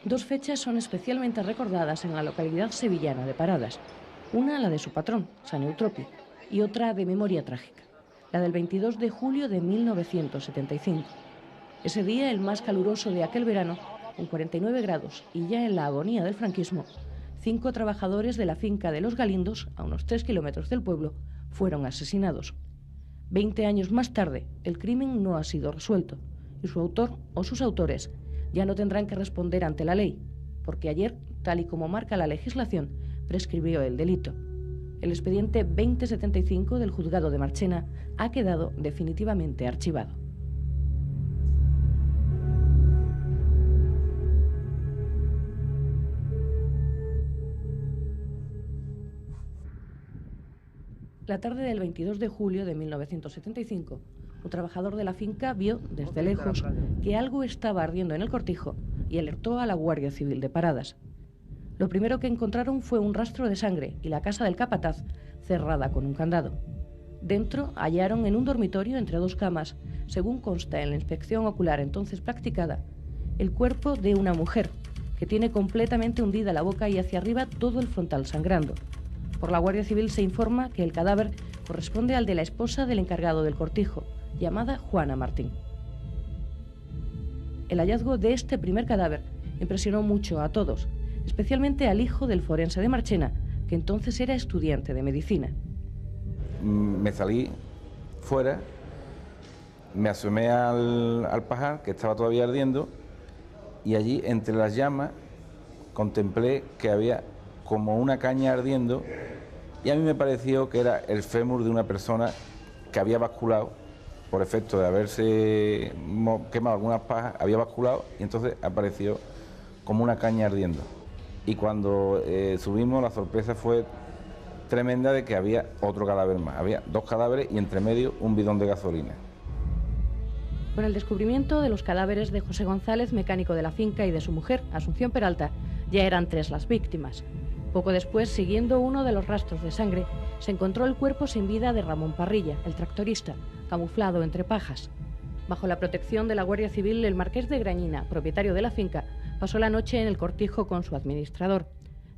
Dos fechas son especialmente recordadas en la localidad sevillana de Paradas. Una, la de su patrón, San Eutropi, y otra de memoria trágica, la del 22 de julio de 1975. Ese día, el más caluroso de aquel verano, con 49 grados y ya en la agonía del franquismo, 5 trabajadores de la finca de Los Galindos, a unos 3 kilómetros del pueblo, fueron asesinados. 20 años más tarde, el crimen no ha sido resuelto y su autor o sus autores ya no tendrán que responder ante la ley, porque ayer, tal y como marca la legislación, prescribió el delito. El expediente 2075 del juzgado de Marchena ha quedado definitivamente archivado. La tarde del 22 de julio de 1975, un trabajador de la finca vio desde lejos que algo estaba ardiendo en el cortijo y alertó a la Guardia Civil de Paradas. Lo primero que encontraron fue un rastro de sangre y la casa del capataz cerrada con un candado. Dentro hallaron en un dormitorio entre 2 camas, según consta en la inspección ocular entonces practicada, el cuerpo de una mujer que tiene completamente hundida la boca y hacia arriba todo el frontal sangrando. Por la Guardia Civil se informa que el cadáver corresponde al de la esposa del encargado del cortijo, llamada Juana Martín. El hallazgo de este primer cadáver impresionó mucho a todos, especialmente al hijo del forense de Marchena, que entonces era estudiante de medicina. Me salí fuera, me asomé al pajar, que estaba todavía ardiendo, y allí, entre las llamas, contemplé que había como una caña ardiendo, y a mí me pareció que era el fémur de una persona que había basculado, por efecto de haberse quemado algunas pajas, había basculado, y entonces apareció como una caña ardiendo. Y cuando subimos, la sorpresa fue tremenda de que había otro cadáver más. Había 2 cadáveres y entre medio un bidón de gasolina. Con el descubrimiento de los cadáveres de José González, mecánico de la finca, y de su mujer, Asunción Peralta, ya eran 3 las víctimas. Poco después, siguiendo uno de los rastros de sangre, se encontró el cuerpo sin vida de Ramón Parrilla, el tractorista, camuflado entre pajas. Bajo la protección de la Guardia Civil, el marqués de Grañina, propietario de la finca, pasó la noche en el cortijo con su administrador.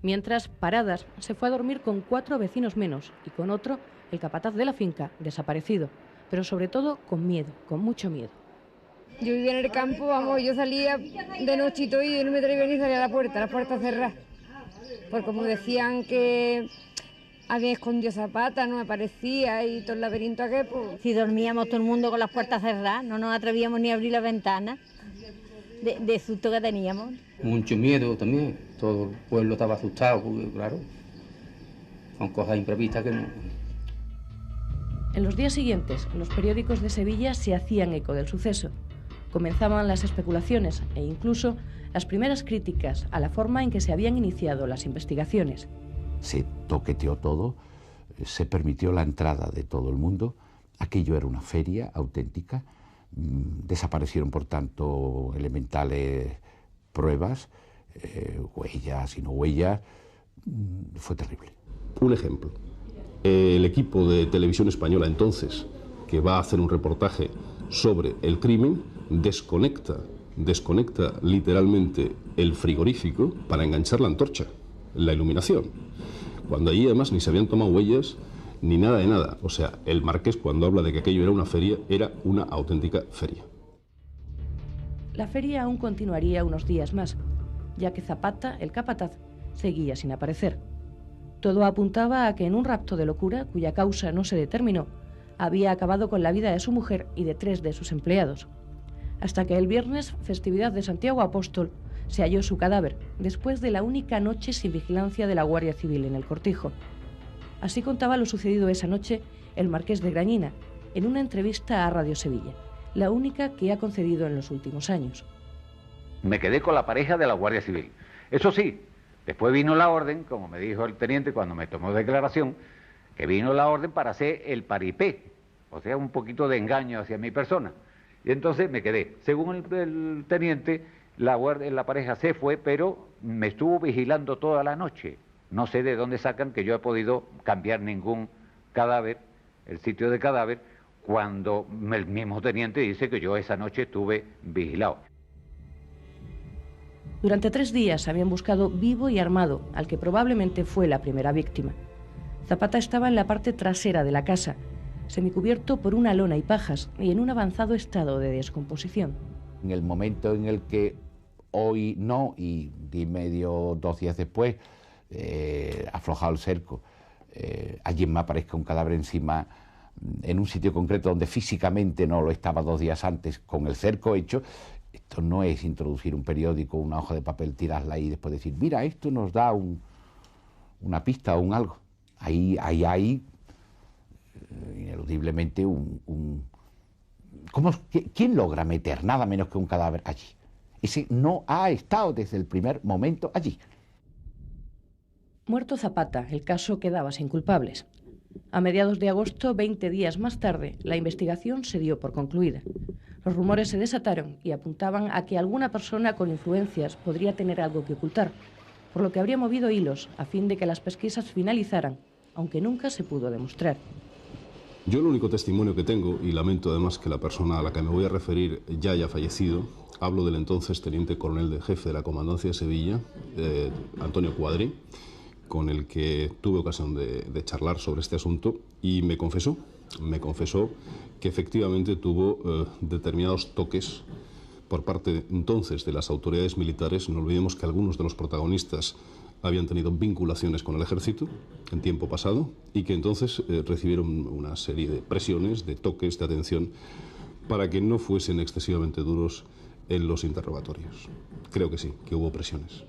Mientras, Paradas se fue a dormir con 4 vecinos menos y con otro, el capataz de la finca, desaparecido, pero sobre todo con miedo, con mucho miedo. Yo vivía en el campo, vamos, yo salía de nochito y no me atrevía ni salir a la puerta cerrada. Porque como decían que había escondido Zapata, no aparecía y todo el laberinto aquel, pues... Si dormíamos todo el mundo con las puertas cerradas, no nos atrevíamos ni a abrir las ventanas, de susto que teníamos. Mucho miedo también, todo el pueblo estaba asustado, porque claro, son cosas imprevistas que no... En los días siguientes, los periódicos de Sevilla se hacían eco del suceso. Comenzaban las especulaciones e incluso las primeras críticas a la forma en que se habían iniciado las investigaciones. Se toqueteó todo, se permitió la entrada de todo el mundo, aquello era una feria auténtica, desaparecieron por tanto elementales pruebas, huellas y no huellas, fue terrible. Un ejemplo, el equipo de Televisión Española entonces, que va a hacer un reportaje sobre el crimen, desconecta literalmente el frigorífico para enganchar la antorcha, la iluminación, cuando allí además ni se habían tomado huellas ni nada de nada. O sea, el marqués, cuando habla de que aquello era una feria, era una auténtica feria. La feria aún continuaría unos días más, ya que Zapata, el capataz, seguía sin aparecer. Todo apuntaba a que en un rapto de locura, cuya causa no se determinó, había acabado con la vida de su mujer y de 3 de sus empleados. Hasta que el viernes, festividad de Santiago Apóstol, se halló su cadáver, después de la única noche sin vigilancia de la Guardia Civil en el cortijo. Así contaba lo sucedido esa noche el marqués de Grañina, en una entrevista a Radio Sevilla, la única que ha concedido en los últimos años. Me quedé con la pareja de la Guardia Civil. Eso sí, después vino la orden, como me dijo el teniente cuando me tomó declaración, que vino la orden para hacer el paripé, o sea, un poquito de engaño hacia mi persona. Y entonces me quedé. Según el teniente, la pareja se fue, pero me estuvo vigilando toda la noche. No sé de dónde sacan que yo he podido cambiar ningún cadáver, el sitio de cadáver, cuando el mismo teniente dice que yo esa noche estuve vigilado. Durante 3 días habían buscado vivo y armado al que probablemente fue la primera víctima. Zapata estaba en la parte trasera de la casa, semicubierto por una lona y pajas y en un avanzado estado de descomposición. En el momento en el que hoy no, y día y medio, 2 días después, aflojado el cerco, allí me aparezca un cadáver encima, en un sitio concreto donde físicamente no lo estaba 2 días antes, con el cerco hecho. Esto no es introducir un periódico, una hoja de papel, tirarla ahí y después decir, mira, esto nos da una pista o un algo. Ahí hay ineludiblemente ¿Quién logra meter nada menos que un cadáver allí? Ese no ha estado desde el primer momento allí. Muerto Zapata, el caso quedaba sin culpables. A mediados de agosto, 20 días más tarde, la investigación se dio por concluida. Los rumores se desataron y apuntaban a que alguna persona con influencias podría tener algo que ocultar, por lo que habría movido hilos a fin de que las pesquisas finalizaran, aunque nunca se pudo demostrar. Yo el único testimonio que tengo, y lamento además que la persona a la que me voy a referir ya haya fallecido, hablo del entonces teniente coronel de jefe de la Comandancia de Sevilla, Antonio Cuadri, con el que tuve ocasión de charlar sobre este asunto, y me confesó que efectivamente tuvo determinados toques por parte entonces de las autoridades militares. No olvidemos que algunos de los protagonistas habían tenido vinculaciones con el ejército en tiempo pasado y que entonces recibieron una serie de presiones, de toques, de atención, para que no fuesen excesivamente duros en los interrogatorios. Creo que sí, que hubo presiones.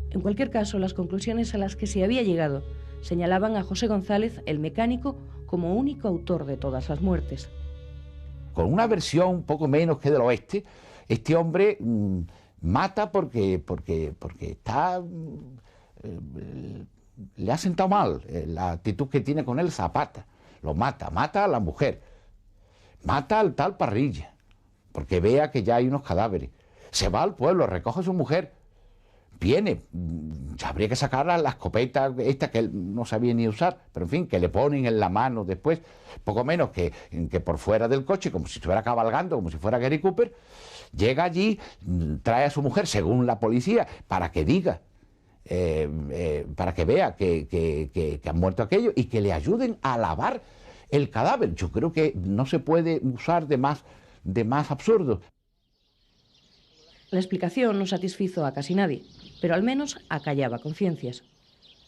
En cualquier caso, las conclusiones a las que se había llegado señalaban a José González, el mecánico, como único autor de todas las muertes. Con una versión un poco menos que del oeste, este hombre mata porque está... le ha sentado mal la actitud que tiene con él Zapata. Lo mata a la mujer, mata al tal Parrilla, porque vea que ya hay unos cadáveres. Se va al pueblo, recoge a su mujer, viene, habría que sacar la escopeta esta que él no sabía ni usar, pero en fin, que le ponen en la mano después, poco menos que por fuera del coche, como si estuviera cabalgando, como si fuera Gary Cooper, llega allí, trae a su mujer, según la policía, para que diga, para que vea que han muerto aquello y que le ayuden a lavar el cadáver. Yo creo que no se puede usar de más absurdo. La explicación no satisfizo a casi nadie, pero al menos acallaba conciencias.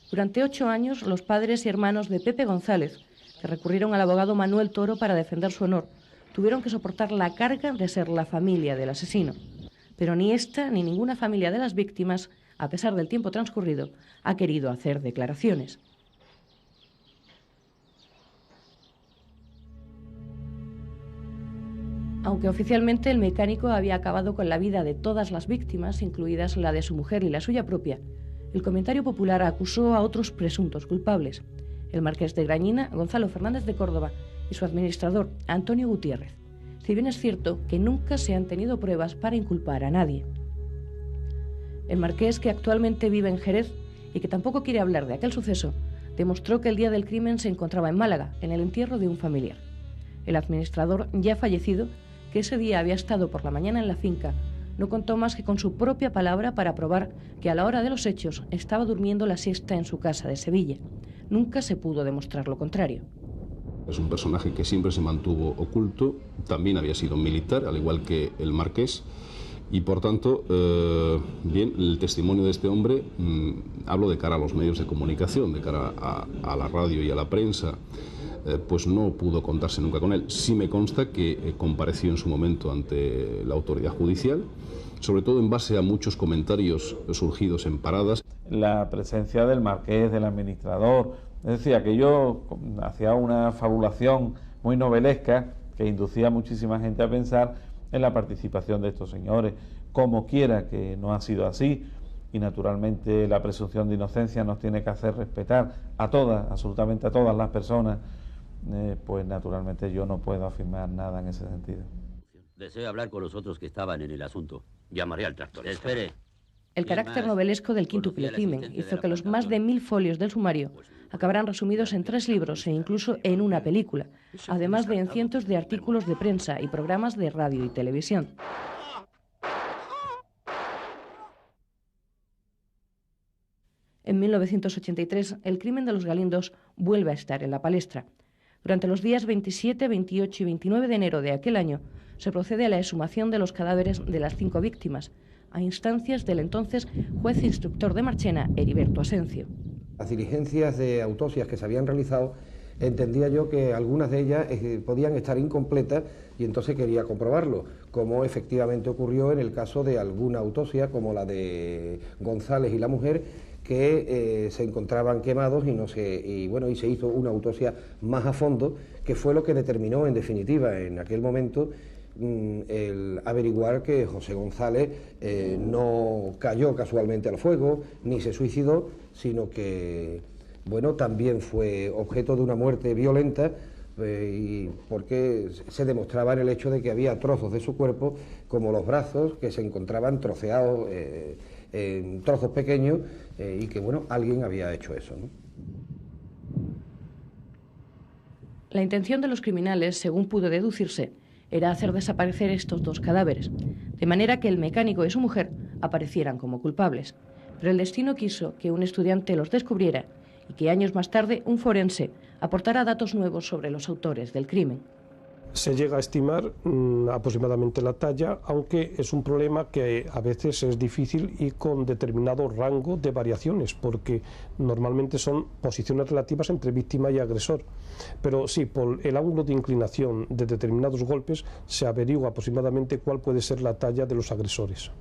Durante 8 años, los padres y hermanos de Pepe González, que recurrieron al abogado Manuel Toro para defender su honor, tuvieron que soportar la carga de ser la familia del asesino. Pero ni esta ni ninguna familia de las víctimas, a pesar del tiempo transcurrido, ha querido hacer declaraciones. Aunque oficialmente el mecánico había acabado con la vida de todas las víctimas, incluidas la de su mujer y la suya propia, el comentario popular acusó a otros presuntos culpables: el marqués de Grañina, Gonzalo Fernández de Córdoba, y su administrador, Antonio Gutiérrez, si bien es cierto que nunca se han tenido pruebas para inculpar a nadie. El marqués, que actualmente vive en Jerez y que tampoco quiere hablar de aquel suceso, demostró que el día del crimen se encontraba en Málaga, en el entierro de un familiar. El administrador, ya fallecido, que ese día había estado por la mañana en la finca, no contó más que con su propia palabra para probar que a la hora de los hechos estaba durmiendo la siesta en su casa de Sevilla. Nunca se pudo demostrar lo contrario. Es un personaje que siempre se mantuvo oculto, también había sido militar, al igual que el marqués, y por tanto, bien, el testimonio de este hombre, hablo de cara a los medios de comunicación, de cara a la radio y a la prensa, pues no pudo contarse nunca con él. Sí me consta que compareció en su momento ante la autoridad judicial, sobre todo en base a muchos comentarios surgidos en paradas. La presencia del marqués, del administrador, es decir, aquello hacía una fabulación muy novelesca que inducía a muchísima gente a pensar en la participación de estos señores, como quiera que no ha sido así, y naturalmente la presunción de inocencia nos tiene que hacer respetar a todas, absolutamente a todas las personas, pues naturalmente yo no puedo afirmar nada en ese sentido. Deseo hablar con los otros que estaban en el asunto. Llamaré al tractorista. Espere. El carácter novelesco del quíntuple crimen hizo que los más de 1000 folios del sumario acabaran resumidos en 3 libros e incluso en una película, además de en cientos de artículos de prensa y programas de radio y televisión. En 1983, el crimen de los Galindos vuelve a estar en la palestra. Durante los días 27, 28 y 29 de enero de aquel año, se procede a la exhumación de los cadáveres de las 5 víctimas, a instancias del entonces juez instructor de Marchena, Heriberto Asencio. Las diligencias de autopsias que se habían realizado, entendía yo que algunas de ellas podían estar incompletas y entonces quería comprobarlo, como efectivamente ocurrió en el caso de alguna autopsia, como la de González y la mujer, que se encontraban quemados y se hizo una autopsia más a fondo, que fue lo que determinó en definitiva en aquel momento el averiguar que José González no cayó casualmente al fuego ni se suicidó, sino que también fue objeto de una muerte violenta, y porque se demostraba en el hecho de que había trozos de su cuerpo, como los brazos, que se encontraban troceados en trozos pequeños, y que alguien había hecho eso, ¿no? La intención de los criminales, según pudo deducirse, era hacer desaparecer estos 2 cadáveres, de manera que el mecánico y su mujer aparecieran como culpables. Pero el destino quiso que un estudiante los descubriera y que años más tarde un forense aportara datos nuevos sobre los autores del crimen. Se llega a estimar aproximadamente la talla, aunque es un problema que a veces es difícil y con determinado rango de variaciones, porque normalmente son posiciones relativas entre víctima y agresor. Pero sí, por el ángulo de inclinación de determinados golpes se averigua aproximadamente cuál puede ser la talla de los agresores.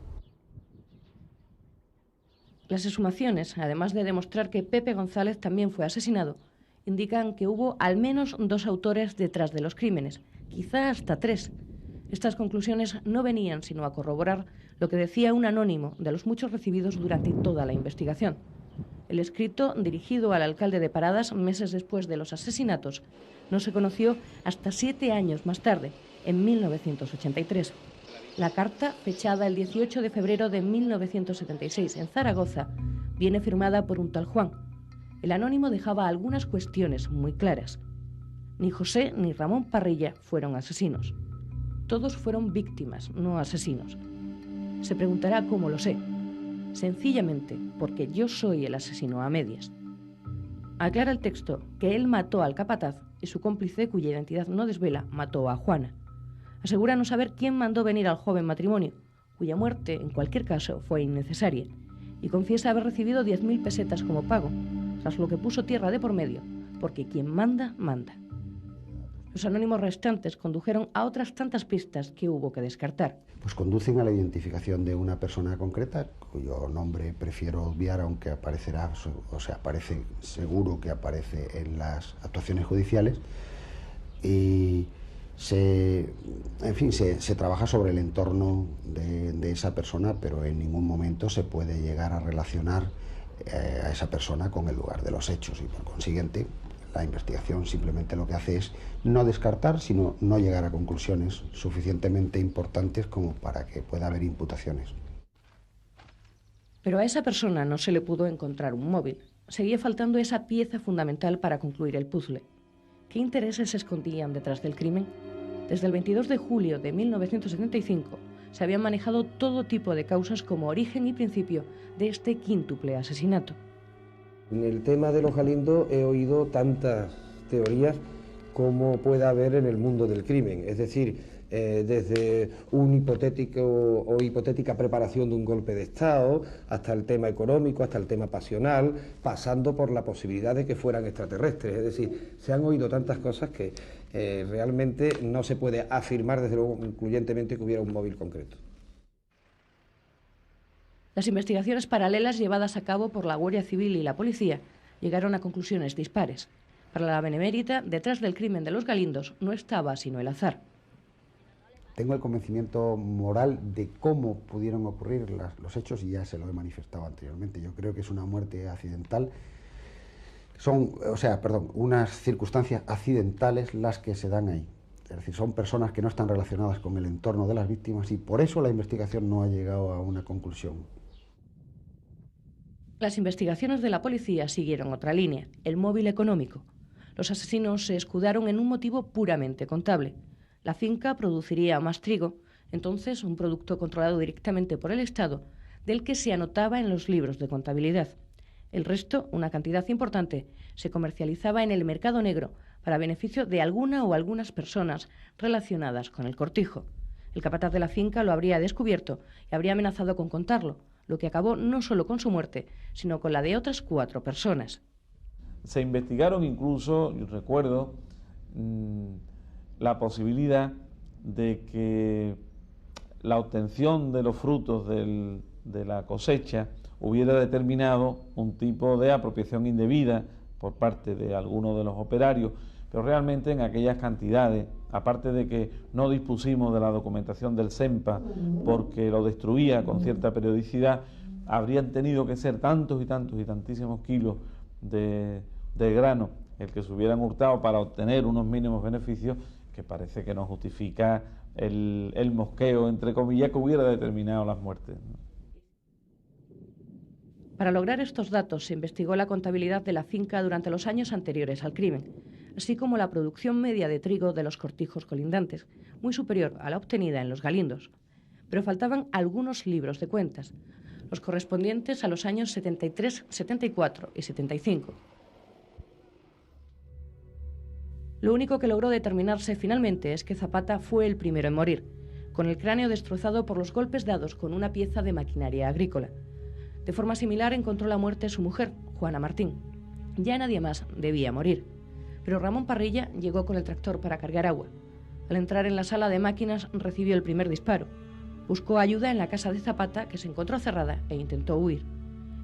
Las exhumaciones, además de demostrar que Pepe González también fue asesinado, indican que hubo al menos 2 autores detrás de los crímenes, quizá hasta 3. Estas conclusiones no venían sino a corroborar lo que decía un anónimo de los muchos recibidos durante toda la investigación. El escrito, dirigido al alcalde de Paradas meses después de los asesinatos, no se conoció hasta 7 años más tarde, en 1983. La carta, fechada el 18 de febrero de 1976 en Zaragoza, viene firmada por un tal Juan. El anónimo dejaba algunas cuestiones muy claras. Ni José ni Ramón Parrilla fueron asesinos. Todos fueron víctimas, no asesinos. Se preguntará cómo lo sé. Sencillamente porque yo soy el asesino a medias. Aclara el texto que él mató al capataz y su cómplice, cuya identidad no desvela, mató a Juana. Asegura no saber quién mandó venir al joven matrimonio, cuya muerte, en cualquier caso, fue innecesaria, y confiesa haber recibido 10.000 pesetas como pago, tras lo que puso tierra de por medio, porque quien manda, manda. Los anónimos restantes condujeron a otras tantas pistas que hubo que descartar. Pues conducen a la identificación de una persona concreta, cuyo nombre prefiero obviar, aunque aparecerá, aparece seguro que aparece en las actuaciones judiciales, y se trabaja sobre el entorno de esa persona, pero en ningún momento se puede llegar a relacionar a esa persona con el lugar de los hechos, y por consiguiente la investigación simplemente lo que hace es no descartar, sino no llegar a conclusiones suficientemente importantes como para que pueda haber imputaciones. Pero a esa persona no se le pudo encontrar un móvil. Seguía faltando esa pieza fundamental para concluir el puzzle. ¿Qué intereses se escondían detrás del crimen? Desde el 22 de julio de 1975 se habían manejado todo tipo de causas como origen y principio de este quíntuple asesinato. En el tema de los Galindos he oído tantas teorías como pueda haber en el mundo del crimen, es decir, desde un hipotético o hipotética preparación de un golpe de Estado, hasta el tema económico, hasta el tema pasional, pasando por la posibilidad de que fueran extraterrestres. Es decir, se han oído tantas cosas que realmente no se puede afirmar desde luego concluyentemente que hubiera un móvil concreto. Las investigaciones paralelas llevadas a cabo por la Guardia Civil y la policía llegaron a conclusiones dispares. Para la Benemérita, detrás del crimen de los Galindos no estaba sino el azar. Tengo el convencimiento moral de cómo pudieron ocurrir los hechos y ya se lo he manifestado anteriormente. Yo creo que es una muerte accidental. Unas circunstancias accidentales las que se dan ahí. Es decir, son personas que no están relacionadas con el entorno de las víctimas y por eso la investigación no ha llegado a una conclusión. Las investigaciones de la policía siguieron otra línea, el móvil económico. Los asesinos se escudaron en un motivo puramente contable. La finca produciría más trigo, entonces un producto controlado directamente por el Estado, del que se anotaba en los libros de contabilidad. El resto, una cantidad importante, se comercializaba en el mercado negro para beneficio de alguna o algunas personas relacionadas con el cortijo. El capataz de la finca lo habría descubierto y habría amenazado con contarlo, lo que acabó no solo con su muerte, sino con la de otras 4 personas. Se investigaron incluso, yo recuerdo, la posibilidad de que la obtención de los frutos de la cosecha hubiera determinado un tipo de apropiación indebida por parte de algunos de los operarios, pero realmente en aquellas cantidades, aparte de que no dispusimos de la documentación del SEMPA porque lo destruía con cierta periodicidad, habrían tenido que ser tantos y tantos y tantísimos kilos de grano el que se hubieran hurtado para obtener unos mínimos beneficios, que parece que no justifica el mosqueo, entre comillas, que hubiera determinado las muertes, ¿no? Para lograr estos datos se investigó la contabilidad de la finca durante los años anteriores al crimen, así como la producción media de trigo de los cortijos colindantes, muy superior a la obtenida en los Galindos. Pero faltaban algunos libros de cuentas, los correspondientes a los años 73, 74 y 75. Lo único que logró determinarse finalmente es que Zapata fue el primero en morir, con el cráneo destrozado por los golpes dados con una pieza de maquinaria agrícola. De forma similar encontró la muerte su mujer, Juana Martín. Ya nadie más debía morir. Pero Ramón Parrilla llegó con el tractor para cargar agua. Al entrar en la sala de máquinas recibió el primer disparo. Buscó ayuda en la casa de Zapata, que se encontró cerrada, e intentó huir.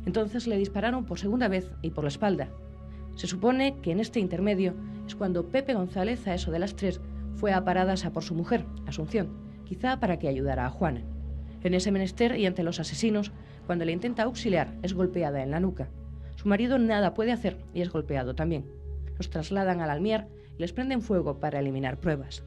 Entonces le dispararon por segunda vez y por la espalda. Se supone que en este intermedio es cuando Pepe González, a eso de las 3, fue a Paradas a por su mujer, Asunción, quizá para que ayudara a Juana. En ese menester y ante los asesinos, cuando le intenta auxiliar, es golpeada en la nuca. Su marido nada puede hacer y es golpeado también. Los trasladan al Almiar y les prenden fuego para eliminar pruebas.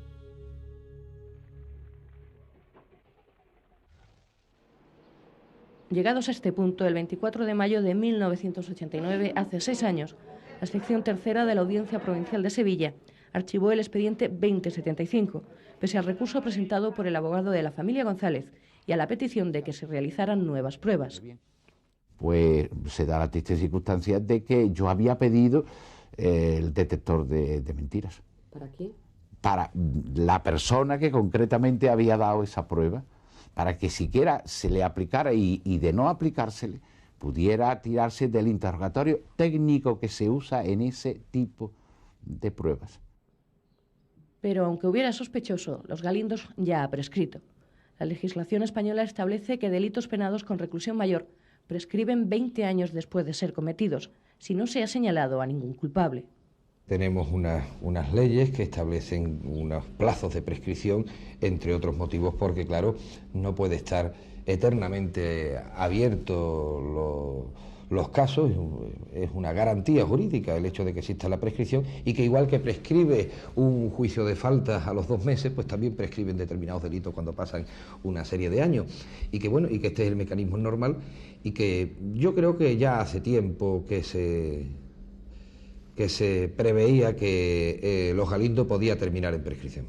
Llegados a este punto, el 24 de mayo de 1989, hace 6 años, la sección tercera de la Audiencia Provincial de Sevilla archivó el expediente 2075, pese al recurso presentado por el abogado de la familia González y a la petición de que se realizaran nuevas pruebas. Pues se da la triste circunstancia de que yo había pedido el detector de mentiras. ¿Para quién? Para la persona que concretamente había dado esa prueba, para que siquiera se le aplicara y de no aplicársele, pudiera tirarse del interrogatorio técnico que se usa en ese tipo de pruebas. Pero aunque hubiera sospechoso, los Galindos ya ha prescrito. La legislación española establece que delitos penados con reclusión mayor prescriben 20 años después de ser cometidos, si no se ha señalado a ningún culpable. Tenemos unas leyes que establecen unos plazos de prescripción, entre otros motivos, porque claro, no puede estar eternamente abierto los casos. Es una garantía jurídica el hecho de que exista la prescripción, y que igual que prescribe un juicio de faltas a los 2 meses, pues también prescriben determinados delitos cuando pasan una serie de años, y que bueno, y que este es el mecanismo normal, y que yo creo que ya hace tiempo que se preveía que los Galindos podía terminar en prescripción.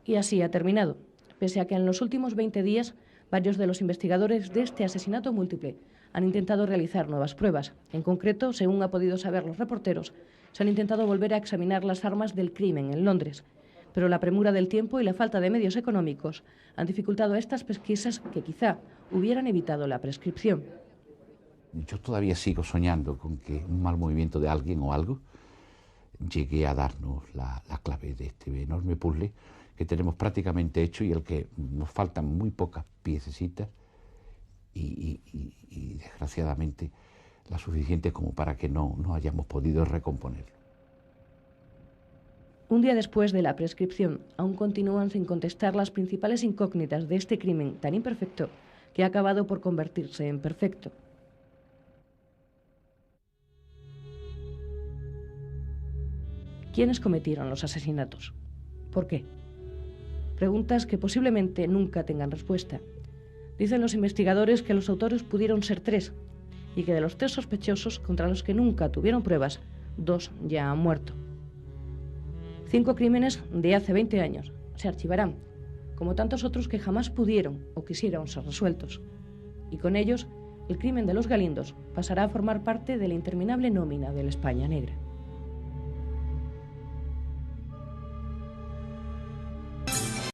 Y así ha terminado, pese a que en los últimos 20 días varios de los investigadores de este asesinato múltiple han intentado realizar nuevas pruebas. En concreto, según ha podido saber los reporteros, se han intentado volver a examinar las armas del crimen en Londres, pero la premura del tiempo y la falta de medios económicos han dificultado estas pesquisas que quizá hubieran evitado la prescripción. Yo todavía sigo soñando con que un mal movimiento de alguien o algo llegue a darnos la clave de este enorme puzzle que tenemos prácticamente hecho y al que nos faltan muy pocas piececitas y desgraciadamente las suficientes como para que no hayamos podido recomponerlo. Un día después de la prescripción, aún continúan sin contestar las principales incógnitas de este crimen tan imperfecto que ha acabado por convertirse en perfecto. ¿Quiénes cometieron los asesinatos? ¿Por qué? Preguntas que posiblemente nunca tengan respuesta. Dicen los investigadores que los autores pudieron ser 3 y que de los 3 sospechosos contra los que nunca tuvieron pruebas, 2 ya han muerto. 5 crímenes de hace 20 años se archivarán, como tantos otros que jamás pudieron o quisieron ser resueltos. Y con ellos el crimen de los Galindos pasará a formar parte de la interminable nómina de la España negra.